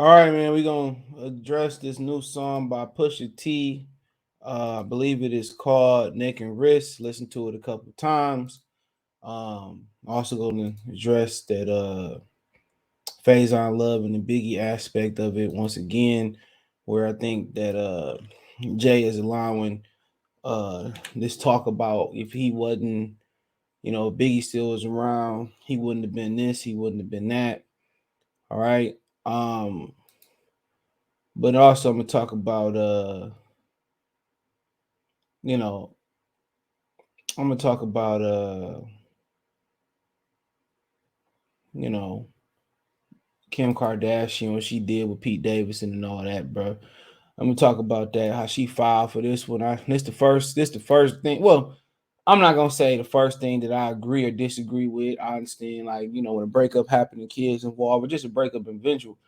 All right, man. We're gonna address this new song by Pusha T. I believe it is called Neck and Wrist. Listen to it a couple times. Also gonna address that Faizon love and the Biggie aspect of it once again, where I think that Jay is allowing this talk about if he wasn't, Biggie still was around, he wouldn't have been this, he wouldn't have been that. All right. Um, but also I'm gonna talk about you know, I'm gonna talk about you know, Kim Kardashian, what she did with Pete Davidson and all that, bro. I'm gonna talk about that, how she filed for this one. This the first thing. Well, I'm not gonna say the first thing that I agree or disagree with. I understand, like, when a breakup happened and kids involved, or just a breakup eventual,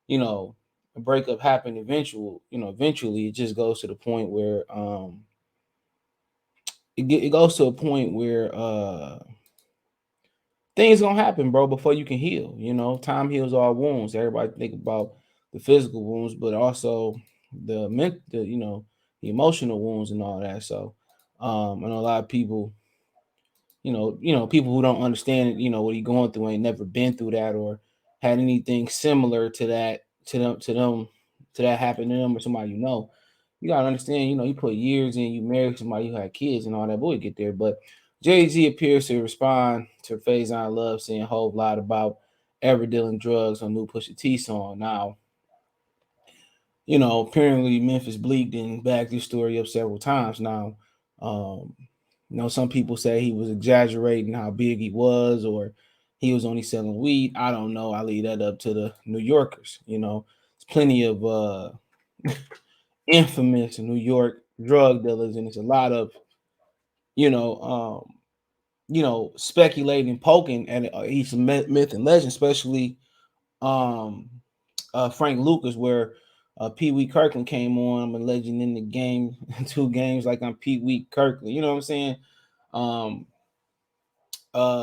you know, a breakup happened eventually it just goes to the point where it goes to a point where things gonna happen, bro, before you can heal. Time heals all wounds. Everybody think about the physical wounds, but also the emotional wounds and all that. So, I know a lot of people, people who don't understand, what he going through, ain't never been through that or had anything similar to that to that happen to them or somebody. You gotta understand. You put years in, you married somebody, you had kids and all that. Boy, get there, but Jay Z appears to respond to Faizon Love saying a whole lot about ever dealing drugs on new Pusha T song. Now, apparently Memphis Bleak didn't back this story up several times. Now, um, some people say he was exaggerating how big he was, or he was only selling weed. I don't know. I leave that up to the New Yorkers. There's plenty of infamous New York drug dealers, and it's a lot of you know, speculating, poking at each myth and legend, especially um, Frank Lucas, where Pee Wee Kirkland came on. I'm a legend in the game, two games like I'm Pee Wee Kirkland. You know what I'm saying? Um,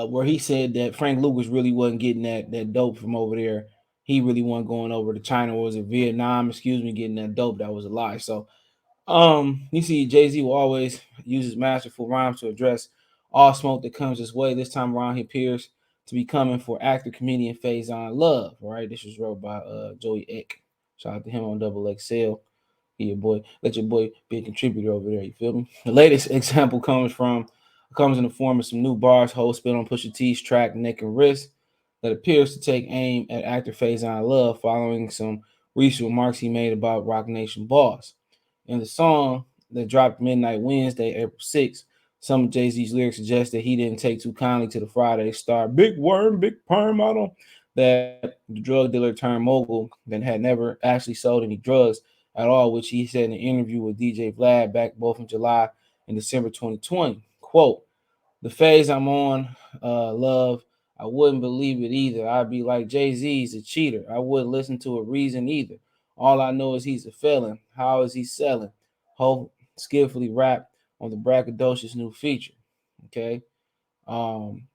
where he said that Frank Lucas really wasn't getting that dope from over there. He really wasn't going over to China, or was it Vietnam? Excuse me, getting that dope. That was a lie. So, you see, Jay Z will always use his masterful rhymes to address all smoke that comes his way. This time around, he appears to be coming for actor comedian Faizon Love. All right, this was wrote by Joey Eck. Shout out to him on Double XL. Yeah, boy, let your boy be a contributor over there. You feel me? The latest example comes in the form of some new bars Ho spit on Pusha T's track "Neck and Wrist" that appears to take aim at actor Faizon Love, following some recent remarks he made about Rock Nation boss. In the song that dropped midnight Wednesday, April 6th, some of Jay Z's lyrics suggest that he didn't take too kindly to the Friday star Big Worm, Big Perm model, that the drug dealer turned mogul that had never actually sold any drugs at all, which he said in an interview with DJ Vlad back both in July and December 2020. Quote, the phase I'm on, love, I wouldn't believe it either. I'd be like, Jay-Z's a cheater. I wouldn't listen to a reason either. All I know is he's a felon. How is he selling? Hope skillfully rap on the braggadocious new feature. Okay. Um,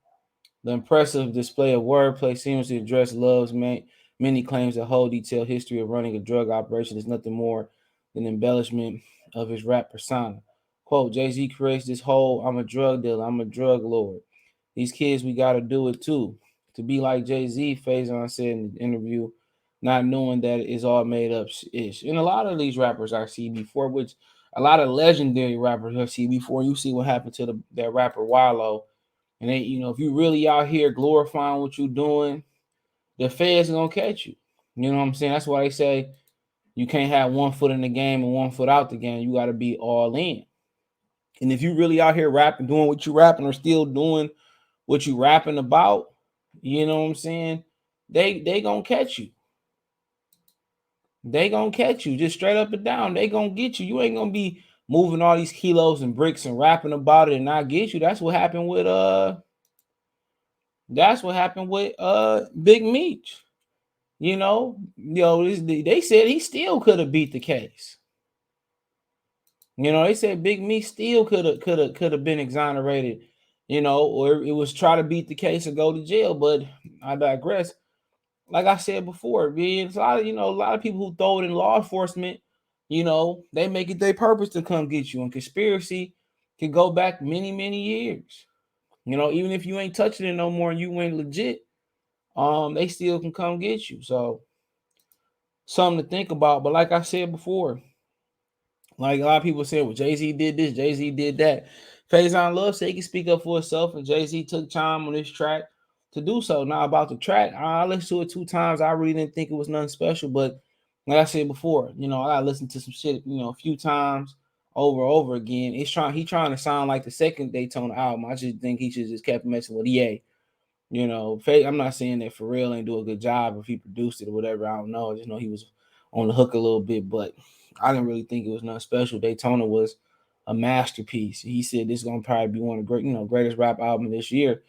the impressive display of wordplay seems to address Love's many claims the whole detailed history of running a drug operation is nothing more than embellishment of his rap persona. Quote, Jay-Z creates this whole I'm a drug dealer, I'm a drug lord. These kids, we got to do it too. To be like Jay-Z, Faizon said in the interview, not knowing that it's all made up ish. And a lot of these rappers I see before, which a lot of legendary rappers I see before, you see what happened to that rapper Wallow. And they, if you really out here glorifying what you're doing, the feds gonna catch you. You know what I'm saying? That's why they say you can't have one foot in the game and one foot out the game. You got to be all in. And if you really out here rapping, doing what you rapping, or still doing what you rapping about, you know what I'm saying? They gonna catch you. They gonna catch you just straight up and down. They gonna get you. You ain't gonna be moving all these kilos and bricks and rapping about it and not get you. That's what happened with Big Meech. They said he still could have beat the case. They said Big Meech still could have been exonerated, or it was try to beat the case and go to jail. But I digress. like I said before, being a lot of a lot of people who throw it in law enforcement, they make it their purpose to come get you. And conspiracy can go back many, many years. Even if you ain't touching it no more and you ain't legit, they still can come get you. So something to think about. But like I said before, like a lot of people say, well, Jay-Z did this, Jay-Z did that. Faizon Love said he can speak up for himself, and Jay-Z took time on this track to do so. Now about the track, I listened to it 2 times. I really didn't think it was nothing special, but like I said before, I gotta listen to some shit, a few times over and over again. He trying to sound like the second Daytona album. I just think he should just kept messing with EA. I'm not saying that for real ain't do a good job if he produced it or whatever. I don't know. I just know he was on the hook a little bit, but I didn't really think it was nothing special. Daytona was a masterpiece. He said this is gonna probably be one of the greatest rap albums this year.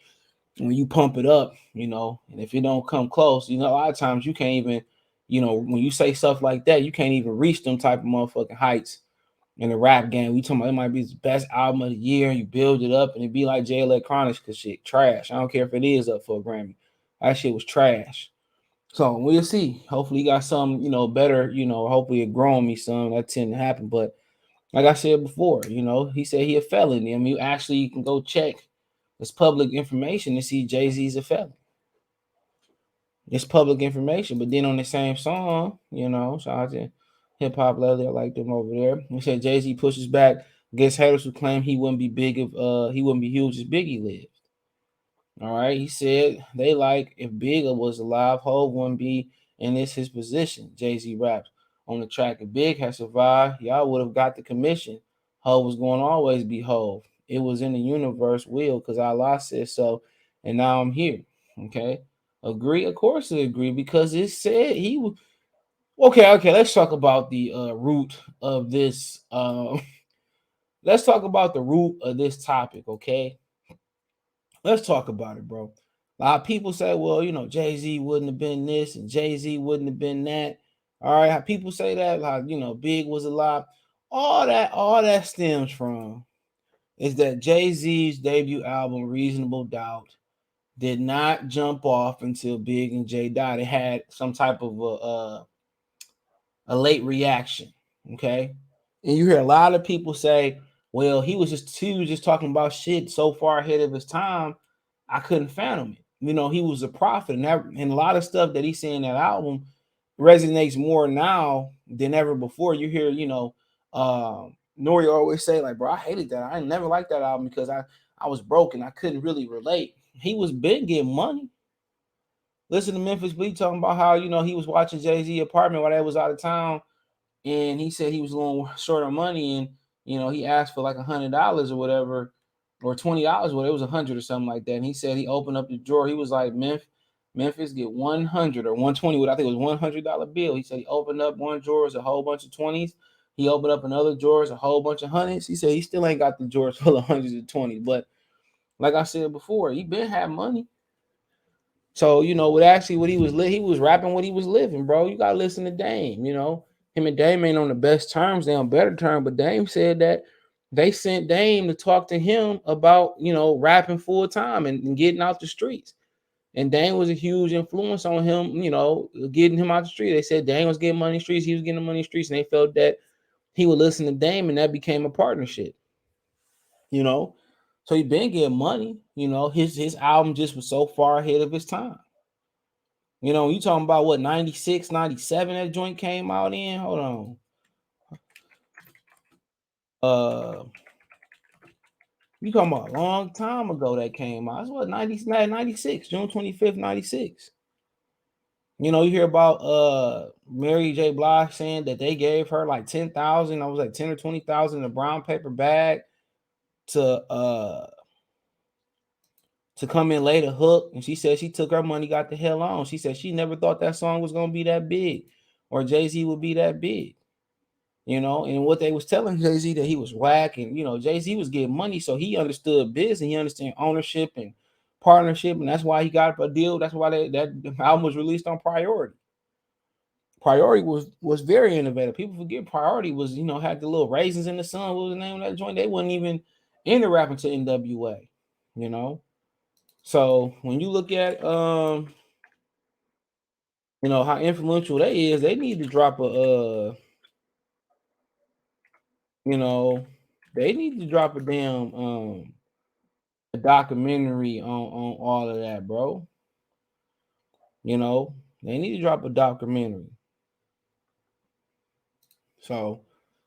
When you pump it up, and if it don't come close, a lot of times you can't even, when you say stuff like that, you can't even reach them type of motherfucking heights in the rap game. We talking about it might be his best album of the year. You build it up and it be like Jay Electronics because shit trash. I don't care if it is up for a Grammy. That shit was trash. So we'll see. Hopefully he got some, better, hopefully it growing me some. That tend to happen. But like I said before, he said he a felon. I mean, you can go check it's public information to see Jay-Z's a felon. It's public information. But then on the same song, shout out to Hip Hop Leather, I like them over there. He said Jay-Z pushes back against haters who claim he wouldn't be big if he wouldn't be huge as Biggie lived. All right. He said they like if Bigger was alive, Hov wouldn't be in his position. Jay-Z raps on the track. If Big had survived, y'all would have got the commission. Hov was going to always be Hov. It was in the universe will because Allah said so, and now I'm here. Okay. Agree? Of course I agree because it said he was okay. Let's talk about the root of this. Let's talk about the root of this topic, okay? Let's talk about it, bro. A lot of people say, well, Jay-Z wouldn't have been this and Jay-Z wouldn't have been that. All right, how people say that, like, Big was alive. All that stems from is that Jay-Z's debut album, Reasonable Doubt, did not jump off until Big and Jay died. It had some type of a late reaction. Okay. And you hear a lot of people say, well, he was just talking about shit so far ahead of his time, I couldn't fathom it. He was a prophet, and a lot of stuff that he's saying in that album resonates more now than ever before. You hear, Nori always say, like, bro, I hated that. I never liked that album because I was broke and I couldn't really relate. He was big getting money. Listen to Memphis Bleak talking about how, he was watching Jay-Z apartment while they was out of town, and he said he was going short on money, and he asked for like $100 or whatever, or $20, whatever. It was 100 or something like that. And he said he opened up the drawer. He was like, Memphis get 100 or 120. What I think it was $100 bill. He said he opened up one drawer, a whole bunch of 20s. He opened up another drawer, a whole bunch of hundreds. He said he still ain't got the drawers full of hundreds and 20s. But like I said before, he been had money. So, what he was rapping what he was living, bro. You gotta listen to Dame, Him and Dame ain't on the best terms, they on better terms, but Dame said that they sent Dame to talk to him about, rapping full time and getting out the streets. And Dame was a huge influence on him, getting him out the street. They said Dame was getting money in the streets, he was getting money in the streets, and they felt that he would listen to Dame, and that became a partnership, you know. So he been getting money, his album just was so far ahead of his time. You talking about what 96, 97 that joint came out in? Hold on. Uh you talking about a long time ago that came out. It's what 96, June 25th, 96. You hear about Mary J. Blige saying that they gave her like 10,000, I was like 10 or 20,000 in a brown paper bag to come in lay the hook, and she said she took her money, got the hell on. She said she never thought that song was gonna be that big or Jay-Z would be that big. And what they was telling Jay-Z that he was whack, and Jay-Z was getting money, so he understood business, he understood ownership and partnership, and that's why he got a deal. That's why that album was released on Priority. Priority was very innovative. People forget Priority was, had the little raisins in the sun. What was the name of that joint? They wasn't even into rapping to NWA, So when you look at You know how influential they is. They need to drop you know, they need to drop a damn a documentary on all of that, bro. You know, they need to drop a documentary. So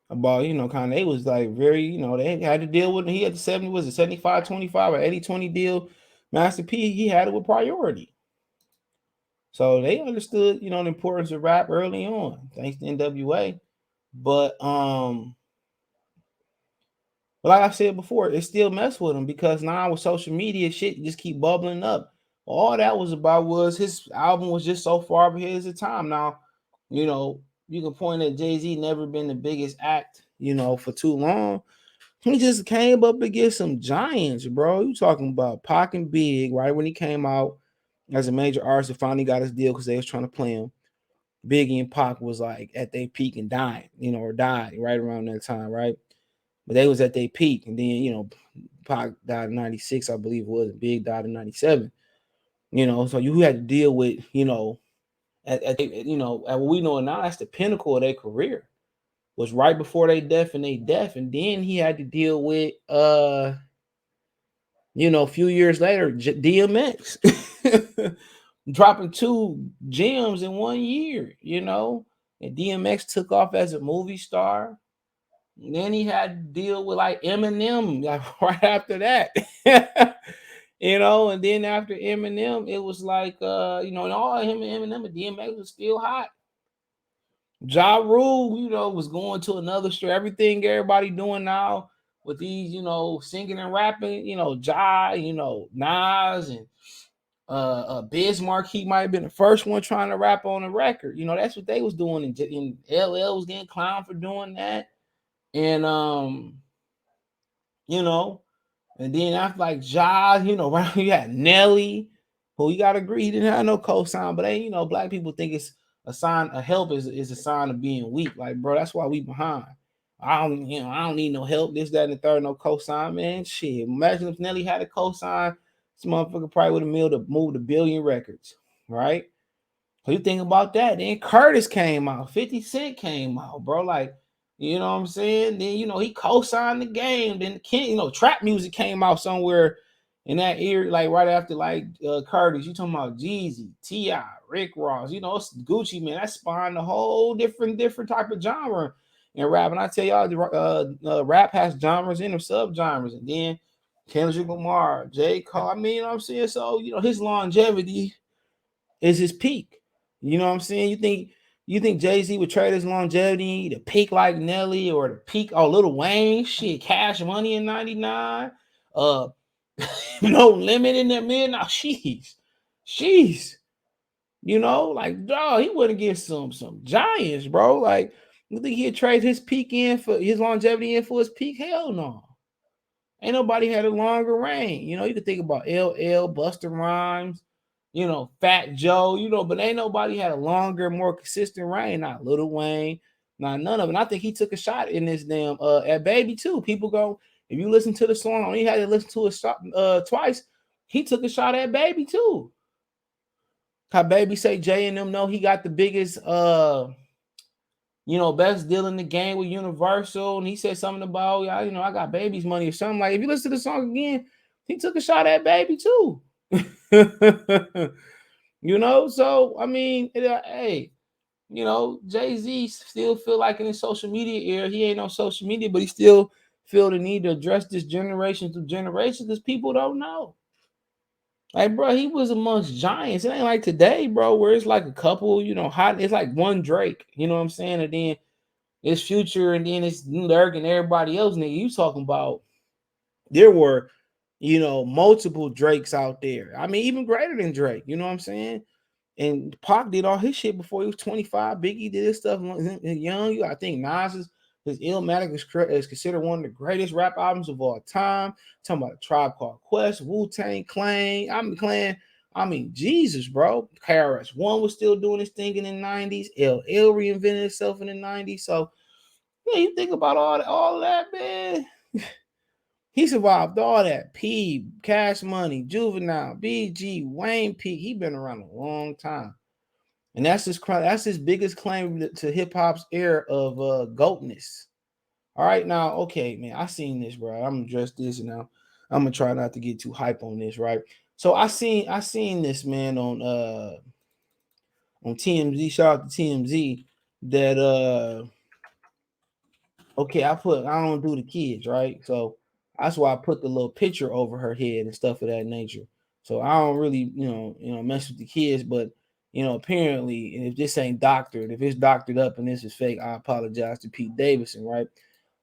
about, Kanye was like very, they had to deal with, he had the 70, was it 75-25 or 80-20 deal. Master P, he had it with priority. So they understood, the importance of rap early on, thanks to NWA. But like I said before, it still mess with him because now with social media, shit just keep bubbling up. All that was about was his album was just so far ahead of his time. Now, you can point at Jay-Z never been the biggest act, for too long. He just came up against some giants, bro. You talking about Pac and Big, right? When he came out as a major artist and finally got his deal because they was trying to play him. Biggie and Pac was like at their peak and dying, or died right around that time, right? But they was at their peak, and then Pac died in '96, I believe it was. Big died in '97. So you had to deal with at what we know now, that's the pinnacle of their career. Was right before they death, and then he had to deal with a few years later, DMX dropping two gems in 1 year, and DMX took off as a movie star. And then he had to deal with like Eminem like right after that. And then after Eminem, it was like and all him and Eminem and DMX was still hot. Ja Rule, was going to another story. Everything everybody doing now with these, singing and rapping, Ja, Nas and Bismarck, he might have been the first one trying to rap on a record. That's what they was doing. And LL was getting clowned for doing that. And you know, and then after like Ja, right, you had Nelly, who you gotta agree he didn't have no cosign, but black people think it's a sign of help is a sign of being weak. Like, bro, that's why we behind. I don't need no help. This, that, and the third, no cosign, man. Shit. Imagine if Nelly had a cosign, this motherfucker probably would have moved a billion records, right? So you think about that. Then Curtis came out, 50 Cent came out, bro. Like, you know what I'm saying? Then, he co-signed the game. Then trap music came out somewhere in that era, like right after like Curtis. You talking about Jeezy, T.I., Rick Ross, it's Gucci, man. That spawned a whole different type of genre in rap. And I tell y'all, rap has genres in them, sub-genres. And then Kendrick Lamar, J. Cole. I mean, what I'm saying? So, his longevity is his peak. You know what I'm saying? You think Jay-Z would trade his longevity to peak like Nelly or to peak Lil Wayne, shit, Cash Money in 99, uh No Limit in that mid. Now sheesh. Like dog, he wouldn't get some giants, bro. Like, you think he'd trade his peak in for his longevity in for his peak? Hell no. Ain't nobody had a longer reign. You could think about LL, Busta Rhymes, Fat Joe, but ain't nobody had a longer, more consistent reign. Not Lil Wayne, not none of it. And I think he took a shot in this damn at Baby too. People go, if you listen to the song, only had to listen to it twice. He took a shot at Baby too. How Baby say Jay and them know he got the biggest best deal in the game with Universal, and he said something about, I got Baby's money or something. Like, if you listen to the song again, he took a shot at Baby too. So I mean, hey, Jay-Z still feel like in his social media era, he ain't on social media, but he still feel the need to address this generation to generation because people don't know. Like, bro, he was amongst giants. It ain't like today, bro, where it's like a couple, hot. It's like one Drake, you know what I'm saying? And then it's Future, and then it's Durk and everybody else. Nigga, you talking about there were, multiple Drakes out there. I mean, even greater than Drake. You know what I'm saying? And Pac did all his shit before he was 25. Biggie did his stuff young. I think Nas his Illmatic is considered one of the greatest rap albums of all time. Talking about a Tribe Called Quest, Wu-Tang Clan. I mean, Jesus, bro. KRS-One was still doing his thing in the 90s. LL reinvented itself in the 90s. So, yeah, you think about all that, man. He survived all that. P, Cash Money, Juvenile, BG, Wayne P. He been around a long time. And that's his biggest claim to hip hop's era of goatness. All right, now, okay, man, I seen this, bro. I'm gonna address this now. I'm gonna try not to get too hype on this, right? So I seen this, man, on TMZ. Shout out to TMZ. That okay, I don't do the kids, right? So that's why I put the little picture over her head and stuff of that nature. So I don't really, mess with the kids, but apparently, and if this ain't doctored, if it's doctored up and this is fake, I apologize to Pete Davidson, right?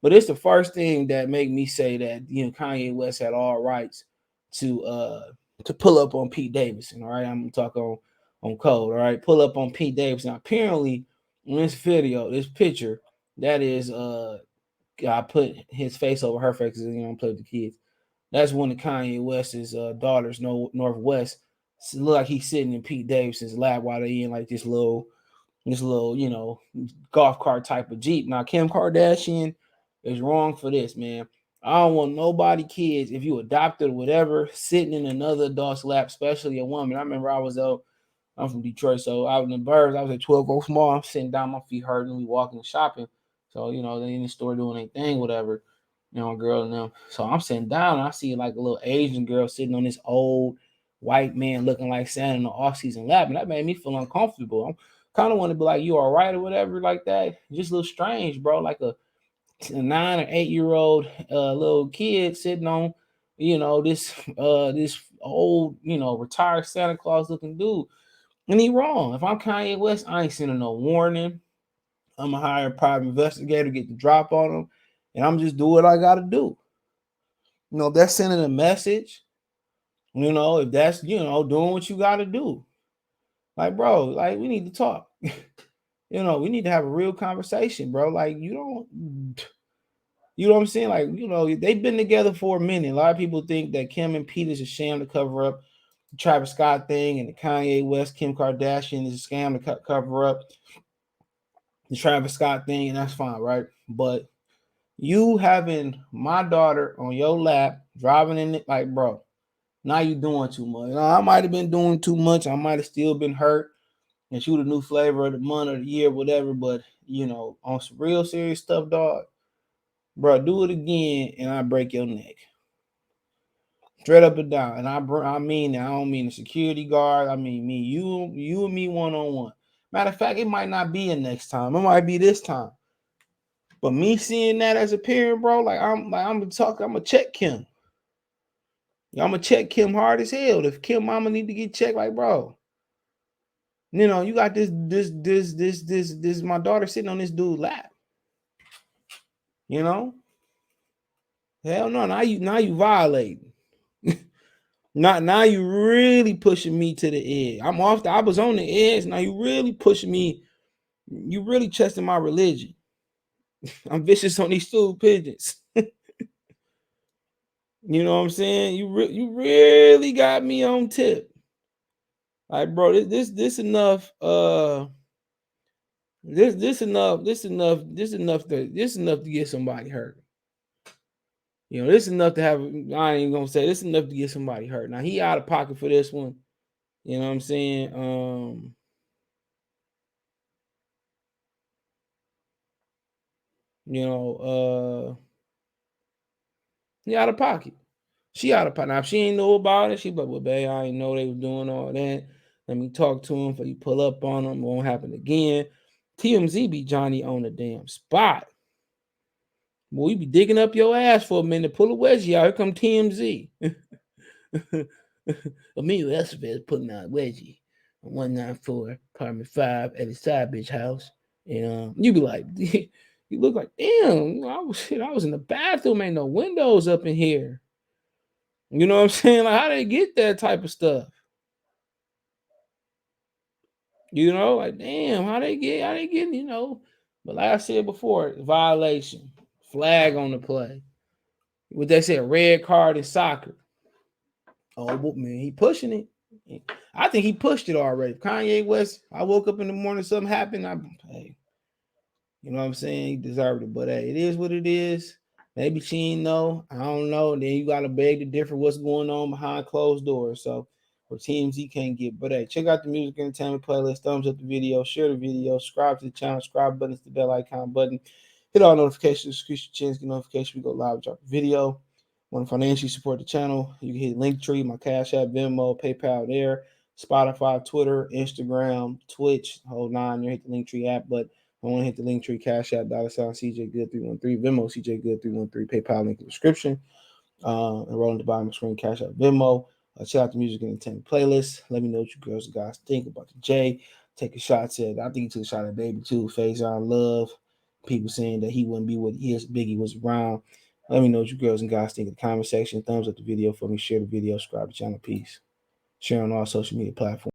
But it's the first thing that make me say that Kanye West had all rights to to pull up on Pete Davidson. All right, I'm gonna talk on code. All right, pull up on Pete Davidson. Apparently, in this video, this picture, that is I put his face over her face because I play with the kids. That's one of Kanye West's daughters, no Northwest. Look like he's sitting in Pete Davidson's lap while they in like this little golf cart type of Jeep. Now Kim Kardashian is wrong for this, man. I don't want nobody kids, if you adopted or whatever, sitting in another adult's lap, especially a woman. I remember I'm from Detroit, so out in the burbs, I was at 12 Oaks Mall. I'm sitting down, my feet hurting, we walking shopping. So, they in the store doing their thing, whatever, girl and them. So I'm sitting down and I see like a little Asian girl sitting on this old white man looking like Santa in the off-season lap. And that made me feel uncomfortable. I'm kind of want to be like, you all right or whatever, like that. Just a little strange, bro. Like a 9 or 8 year old little kid sitting on, this old, retired Santa Claus looking dude. And he wrong. If I'm Kanye West, I ain't sending no warning. I'm gonna hire a private investigator, get the drop on him, and I'm just do what I gotta do. If that's sending a message, if that's doing what you gotta do. Like, bro, like we need to talk. We need to have a real conversation, bro. Like, you know what I'm saying? Like, they've been together for a minute. A lot of people think that Kim and Pete is a sham to cover up the Travis Scott thing, and the Kanye West, Kim Kardashian is a scam to cover up the Travis Scott thing, and that's fine, right? But you having my daughter on your lap, driving in it, like, bro, now you doing too much. I might have been doing too much. I might have still been hurt and shoot a new flavor of the month or the year, whatever. But, on some real serious stuff, dog, bro, do it again and I break your neck. Straight up and down. And I mean, I don't mean the security guard. I mean, you and me one-on-one. Matter of fact, it might not be a next time. It might be this time. But me seeing that as a parent, bro, I'm gonna check Kim. I'm gonna check Kim hard as hell. If Kim mama need to get checked, like, bro, you got this my daughter sitting on this dude's lap. Hell no, now you violating. Now you really pushing me to the edge. I was on the edge. Now you really pushing me. You really testing my religion. I'm vicious on these stool pigeons. You know what I'm saying? You really got me on tip. Like, bro, this enough. This enough to get somebody hurt. This enough to have. I ain't gonna say this enough to get somebody hurt. Now he out of pocket for this one. You know what I'm saying? He out of pocket. She out of pocket. Now, if she ain't know about it, she but well, babe, I ain't know they was doing all that. Let me talk to him before you pull up on him. It won't happen again. TMZ be Johnny on the damn spot. Boy, you be digging up your ass for a minute. Pull a wedgie out. Here come TMZ. Emilio Estevez putting out a wedgie on 194 apartment 5 at his side bitch house. And you be like, you look like, damn, I was in the bathroom, ain't no windows up in here. You know what I'm saying? Like, how they get that type of stuff? Like, damn, how they get, But like I said before, violation, flag on the play. What they say, a red card in soccer. Oh, man, he pushing it. I think he pushed it already. Kanye West, I woke up in the morning, something happened. Hey, you know what I'm saying? He deserved it. But hey, it is what it is. Maybe she ain't know. I don't know. Then you got to beg to differ what's going on behind closed doors. So or TMZ can't get. But hey, check out the music entertainment playlist. Thumbs up the video, share the video, subscribe to the channel, subscribe button, the bell icon button. Hit all notifications, increase your chance to get notification. We go live, drop a video. Want to financially support the channel? You can hit Linktree, my Cash App, Venmo, PayPal there, Spotify, Twitter, Instagram, Twitch, whole nine. You hit the Linktree app, but I want to hit the Linktree, Cash App, $ CJ Good 313, Venmo, CJ Good 313, PayPal link in the description. And rolling the bottom of the screen, Cash App, Venmo. Check out the music and entertainment playlist. Let me know what you girls and guys think about the J. Take a shot at, I think he took a shot at Baby too. Faizon Love. People saying that he wouldn't be what he is. Biggie was around. Let me know what you girls and guys think in the comment section. Thumbs up the video for me. Share the video. Subscribe to the channel. Peace. Share on all social media platforms.